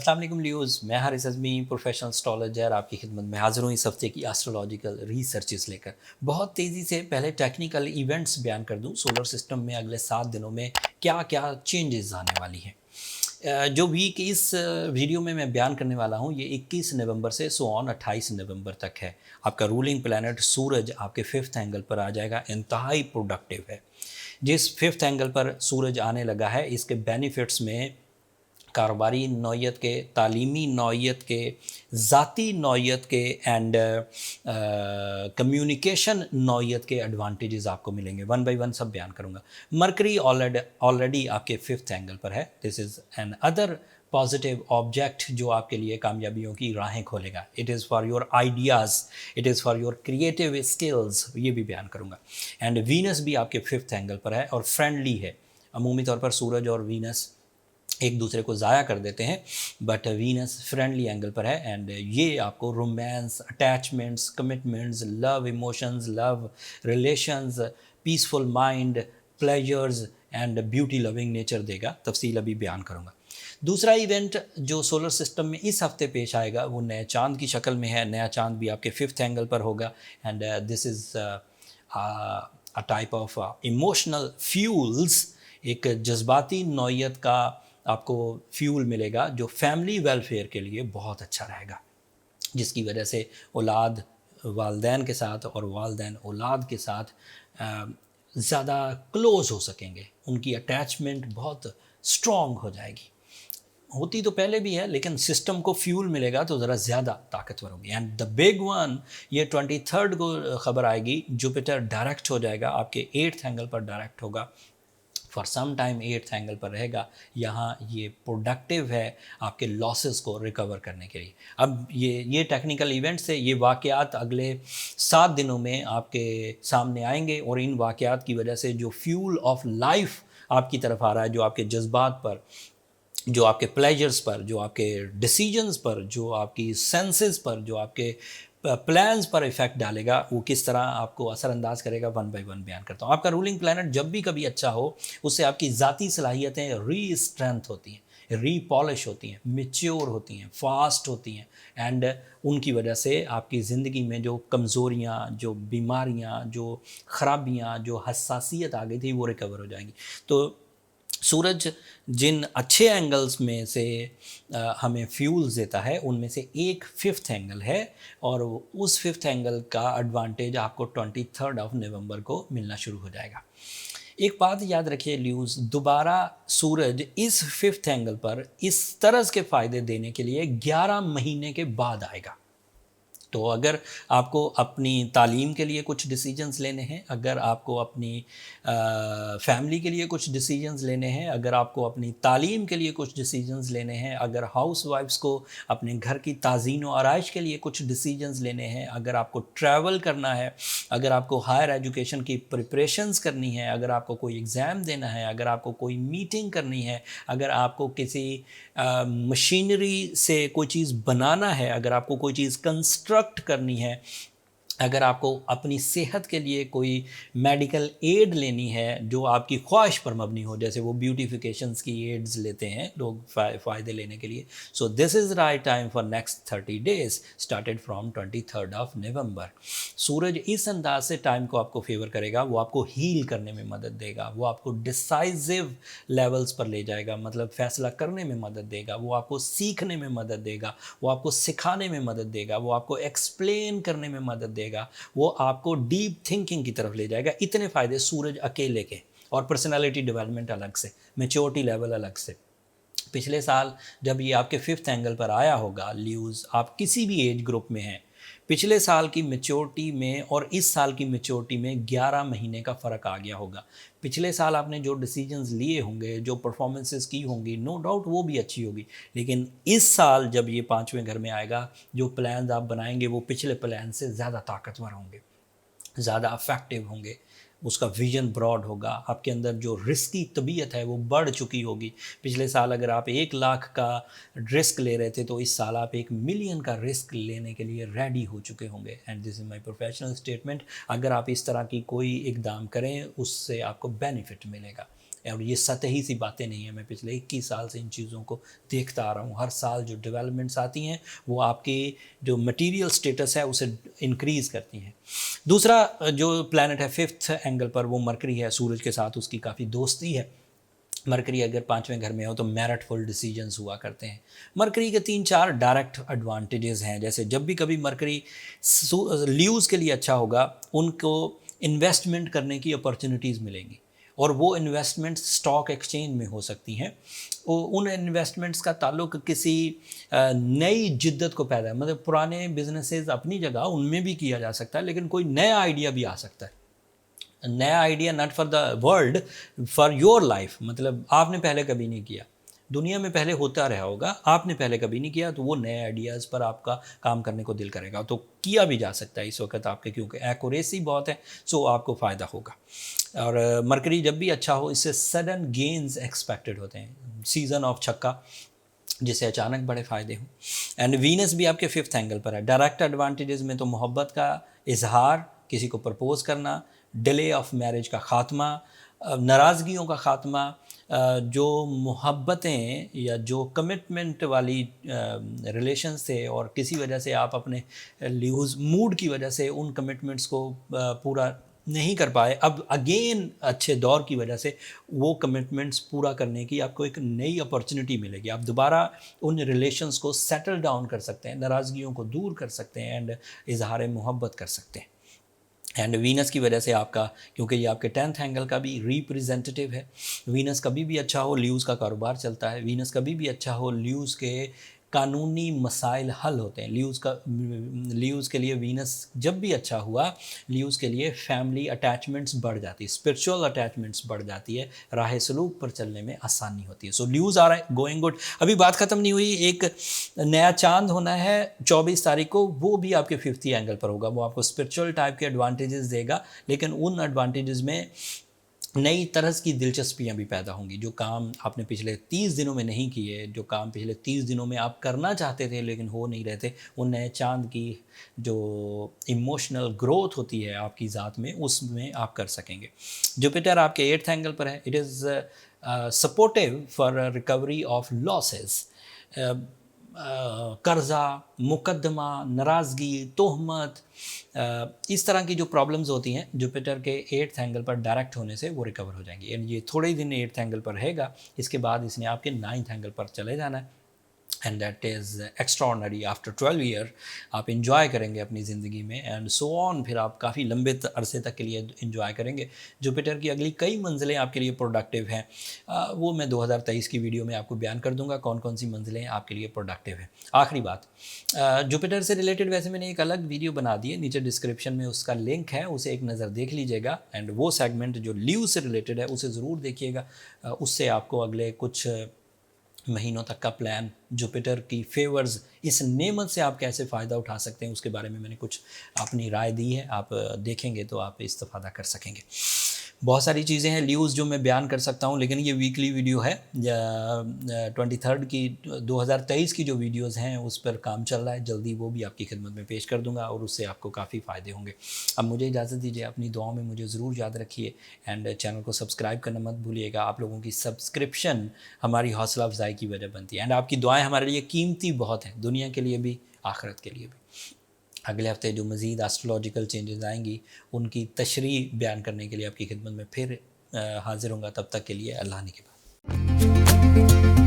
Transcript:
अस्सलाम वालेकुम लियोज़, मैं हारिस अज़मी प्रोफेशनल एस्ट्रोलॉजर आपकी खिदमत में हाज़िर हूँ इस हफ्ते की एस्ट्रोलॉजिकल रिसर्चेस लेकर। बहुत तेज़ी से पहले टेक्निकल इवेंट्स बयान कर दूँ, सोलर सिस्टम में अगले 7 दिनों में क्या-क्या चेंजेस आने वाली हैं। जो वीक इस वीडियो में मैं बयान करने वाला हूँ, ये 21 नवंबर से सो ऑन 28 नवंबर तक है। आपका रूलिंग प्लैनेट सूरज आपके 5th एंगल पर आ जाएगा, इंतहाई प्रोडक्टिव है। जिस 5th एंगल पर सूरज आने लगा है, इसके बेनिफिट्स में कारोबारी नौइयत के, तालीमी नौइयत के, ज़ाती नौइयत के एंड कम्युनिकेशन नौइयत के एडवांटेजेस आपको मिलेंगे। वन बाय वन सब बयान करूँगा। मरकरी ऑलरेडी आपके 5th एंगल पर है। This is an other positive object जो आपके लिए कामयाबियों की राहें खोलेगा। It is for your ideas, it is for your creative skills, ये भी बयान करूँगा। एंड वीनस भी आपके 5th एंगल पर है और फ्रेंडली है। अमूमी तौर पर सूरज और वीनस एक दूसरे को ज़ाया कर देते हैं, बट वीनस फ्रेंडली एंगल पर है एंड ये आपको romance, attachments, commitments, love emotions, love relations, peaceful mind, pleasures and beauty loving nature देगा। तफसील अभी बयान करूँगा। दूसरा इवेंट जो सोलर सिस्टम में इस हफ्ते पेश आएगा वो नए चांद की शक्ल में है। नया चांद भी आपके 5th एंगल पर होगा and this is a type of emotional fuels, एक जज्बाती नौइयत का आपको फ्यूल मिलेगा जो फैमिली वेलफेयर के लिए बहुत अच्छा रहेगा, जिसकी वजह से औलाद वालदैन के साथ और वालदैन औलाद के साथ ज़्यादा क्लोज हो सकेंगे। उनकी अटैचमेंट बहुत स्ट्रॉन्ग हो जाएगी। होती तो पहले भी है, लेकिन सिस्टम को फ्यूल मिलेगा तो ज़रा ज़्यादा ताकतवर होगी। एंड द बिग वन, ये 23rd को खबर आएगी, जुपिटर डायरेक्ट हो जाएगा, आपके 8th एंगल पर डायरेक्ट होगा। For some time 8th angle पर रहेगा। यहाँ ये प्रोडक्टिव है आपके लॉसेस को रिकवर करने के लिए। अब ये टेक्निकल इवेंट से ये वाक़यात अगले 7 दिनों में आपके सामने आएंगे और इन वाक़यात की वजह से जो फ्यूल ऑफ लाइफ आपकी तरफ आ रहा है, जो आपके जज्बात पर, जो आपके प्लेजर्स पर, जो आपके डिसीजंस पर, जो आपकी सेंसेस पर, जो आपके प्लान्स पर इफेक्ट डालेगा, वो किस तरह आपको असरअंदाज करेगा, वन बाय वन बयान करता हूँ। आपका रूलिंग प्लैनेट जब भी कभी अच्छा हो, उससे आपकी ज़ाती सलाहियतें री स्ट्रेंथ होती हैं, री पॉलिश होती हैं, मेच्योर होती हैं, फास्ट होती हैं एंड उनकी वजह से आपकी ज़िंदगी में जो कमज़ोरियाँ, जो बीमारियाँ, जो ख़राबियाँ, जो हसासियत आ गई थी, वो रिकवर हो जाएंगी। तो सूरज जिन अच्छे एंगल्स में से हमें फ्यूल्स देता है, उनमें से एक 5th एंगल है और उस 5th एंगल का एडवांटेज आपको 23rd ऑफ नवंबर को मिलना शुरू हो जाएगा। एक बात याद रखिए ल्यूज़, दोबारा सूरज इस 5th एंगल पर इस तरह के फ़ायदे देने के लिए 11 महीने के बाद आएगा। तो अगर आपको अपनी तालीम के लिए कुछ डिसीजंस लेने हैं, अगर आपको अपनी फैमिली के लिए कुछ डिसीजंस लेने हैं, अगर आपको अपनी तालीम के लिए कुछ डिसीजंस लेने हैं, अगर हाउस वाइफ्स को अपने घर की ताज़ीन व आराइश के लिए कुछ डिसीजंस लेने हैं, अगर आपको ट्रैवल करना है, अगर आपको हायर एजुकेशन की प्रिपरेशंस करनी है, अगर आपको कोई एग्ज़ाम देना है, अगर आपको कोई मीटिंग करनी है, अगर आपको किसी मशीनरी से कोई चीज़ बनाना है, अगर आपको कोई चीज़ कंस्ट्रक्ट करनी है, अगर आपको अपनी सेहत के लिए कोई मेडिकल एड लेनी है जो आपकी ख्वाहिश पर मबनी हो, जैसे वो ब्यूटिफिकेशंस की एड्स लेते हैं लोग फ़ायदे लेने के लिए, so this is right time for next 30 days started from 23rd of November. सूरज इस अंदाज से टाइम को आपको फेवर करेगा, वो आपको हील करने में मदद देगा, वो आपको डिसाइसिव लेवल्स पर ले जाएगा, मतलब फ़ैसला करने में मदद देगा, वो आपको सीखने में मदद देगा, वो आपको सिखाने में मदद देगा, वो आपको एक्सप्लेन करने में मदद देगा, वो आपको डीप थिंकिंग की तरफ ले जाएगा। इतने फ़ायदे सूरज अकेले के, और पर्सनालिटी डेवलपमेंट अलग से, मैच्योरिटी लेवल अलग से। पिछले साल जब ये आपके 5th एंगल पर आया होगा ल्यूज़, आप किसी भी एज ग्रुप में हैं, पिछले साल की मैच्योरिटी में और इस साल की मैच्योरिटी में 11 महीने का फ़र्क आ गया होगा। पिछले साल आपने जो डिसीजंस लिए होंगे, जो परफॉर्मेंसेस की होंगी, नो डाउट वो भी अच्छी होगी, लेकिन इस साल जब ये 5वें घर में आएगा, जो प्लान्स आप बनाएंगे वो पिछले प्लान से ज़्यादा ताकतवर होंगे, ज़्यादा अफेक्टिव होंगे, उसका विजन ब्रॉड होगा, आपके अंदर जो रिस्की तबीयत है वो बढ़ चुकी होगी। पिछले साल अगर आप 1 लाख का रिस्क ले रहे थे, तो इस साल आप 1 मिलियन का रिस्क लेने के लिए रेडी हो चुके होंगे। And this is my professional statement, अगर आप इस तरह की कोई इकदाम करें उससे आपको बेनिफिट मिलेगा। और ये सतही सी बातें नहीं है, मैं पिछले 21 साल से इन चीज़ों को देखता आ रहा हूँ। हर साल जो डेवलपमेंट्स आती हैं वो आपके जो मटीरियल स्टेटस है उसे इंक्रीज़ करती हैं। दूसरा जो प्लैनेट है 5th एंगल पर वो मरकरी है, सूरज के साथ उसकी काफ़ी दोस्ती है। मरकरी अगर 5वें घर में हो तो मेरिटफुल डिसीजंस हुआ करते हैं। मरकरी के 3-4 डायरेक्ट एडवांटेजेस हैं, जैसे जब भी कभी मरकरी ल्यूज़ के लिए अच्छा होगा, उनको इन्वेस्टमेंट करने की अपॉर्चुनिटीज़ मिलेंगी और वो इन्वेस्टमेंट्स स्टॉक एक्सचेंज में हो सकती हैं। उन इन्वेस्टमेंट्स का ताल्लुक किसी नई जिद्दत को पैदा है, मतलब पुराने बिजनेसेस अपनी जगह उनमें भी किया जा सकता है, लेकिन कोई नया आइडिया भी आ सकता है। नया idea not for the world, for your life, मतलब आपने पहले कभी नहीं किया, दुनिया में पहले होता रहा होगा, आपने पहले कभी नहीं किया, तो वो नए आइडियाज़ पर आपका काम करने को दिल करेगा, तो किया भी जा सकता है इस वक्त आपके, क्योंकि एक्यूरेसी बहुत है, सो आपको फ़ायदा होगा। और मरकरी जब भी अच्छा हो इससे सडन गेन्स एक्सपेक्टेड होते हैं, सीज़न ऑफ छक्का जिससे अचानक बड़े फ़ायदे हों। एंड वीनस भी आपके 5th एंगल पर है। डायरेक्ट एडवांटेजेस में तो मोहब्बत का इजहार, किसी को प्रपोज़ करना, डिले ऑफ मैरिज का ख़ात्मा, नाराज़गियों का ख़ात्मा, जो मोहब्बतें या जो कमिटमेंट वाली रिलेशंस थे और किसी वजह से आप अपने लूज़ मूड की वजह से उन कमिटमेंट्स को पूरा नहीं कर पाए, अब अगेन अच्छे दौर की वजह से वो कमिटमेंट्स पूरा करने की आपको एक नई अपॉर्चुनिटी मिलेगी। आप दोबारा उन रिलेशंस को सेटल डाउन कर सकते हैं, नाराज़गियों को दूर कर सकते हैं एंड इजहार मोहब्बत कर सकते हैं। एंड वीनस की वजह से आपका, क्योंकि ये आपके 10th एंगल का भी रिप्रेजेंटेटिव है, वीनस कभी भी अच्छा हो ल्यूज़ का कारोबार चलता है, वीनस कभी भी अच्छा हो ल्यूज़ के कानूनी मसाइल हल होते हैं। ल्यूज़ के लिए वीनस जब भी अच्छा हुआ, ल्यूज़ के लिए फैमिली अटैचमेंट्स बढ़ जाती है, स्पिरिचुअल अटैचमेंट्स बढ़ जाती है, राह सलूक पर चलने में आसानी होती है। सो ल्यूज़ आ रहा है, गोइंग गुड। अभी बात ख़त्म नहीं हुई, एक नया चांद होना है 24 तारीख को, वो भी आपके 5th एंगल पर होगा, वो आपको स्पिरिचुअल टाइप के एडवांटेजेस देगा, लेकिन उन एडवांटेजेस में नई तरह की दिलचस्पियां भी पैदा होंगी। जो काम आपने पिछले 30 दिनों में नहीं किए, जो काम पिछले 30 दिनों में आप करना चाहते थे लेकिन हो नहीं रहे थे, उन नए चांद की जो इमोशनल ग्रोथ होती है आपकी ज़ात में, उसमें आप कर सकेंगे। जुपिटर आपके 8th एंगल पर है। It is supportive for recovery of losses. कर्ज़ा, मुकदमा, नाराज़गी, तोहमत, इस तरह की जो प्रॉब्लम्स होती हैं जुपिटर के 8th एंगल पर डायरेक्ट होने से वो रिकवर हो जाएंगी। एंड ये थोड़े ही दिन 8th एंगल पर रहेगा, इसके बाद इसने आपके 9th एंगल पर चले जाना है। And that is extraordinary. After 12 year आप इंजॉय करेंगे अपनी ज़िंदगी में एंड सो ऑन, फिर आप काफ़ी लंबे अरसे तक के लिए इंजॉय करेंगे। जुपिटर की अगली कई मंजिलें आपके लिए प्रोडक्टिव हैं, वो मैं 2023 की वीडियो में आपको बयान कर दूंगा कौन कौन सी मंजिलें आपके लिए प्रोडक्टिव हैं। आखिरी बात, जुपिटर से रिलेटेड वैसे मैंने एक अलग वीडियो बना दी है, नीचे डिस्क्रिप्शन में उसका लिंक है, उसे एक नज़र देख लीजिएगा। एंड वो सेगमेंट जो ल्यू से रिलेटेड है उसे ज़रूर देखिएगा, उससे आपको अगले कुछ महीनों तक का प्लान, जुपिटर की फेवर्स, इस नेमत से आप कैसे फ़ायदा उठा सकते हैं उसके बारे में मैंने कुछ अपनी राय दी है, आप देखेंगे तो आप इस्तेफ़ादा कर सकेंगे। बहुत सारी चीज़ें हैं ल्यूज़ जो मैं बयान कर सकता हूँ, लेकिन ये वीकली वीडियो है। 23 की 2023 की जो वीडियोज़ हैं उस पर काम चल रहा है, जल्दी वो भी आपकी खिदमत में पेश कर दूंगा और उससे आपको काफ़ी फ़ायदे होंगे। अब मुझे इजाज़त दीजिए, अपनी दुआओं में मुझे ज़रूर याद रखिए एंड चैनल को सब्सक्राइब करना मत भूलिएगा। आप लोगों की सब्सक्रिप्शन हमारी हौसला अफजाई की वजह बनती है एंड आपकी दुआएँ हमारे लिए कीमती बहुत हैं, दुनिया के लिए भी, आखिरत के लिए भी। अगले हफ्ते जो मज़ीद एस्ट्रोलॉजिकल चेंजेस आएंगी उनकी तशरीह बयान करने के लिए आपकी खिदमत में फिर हाज़िर होंगे। तब तक के लिए अल्लाह ने के बाद।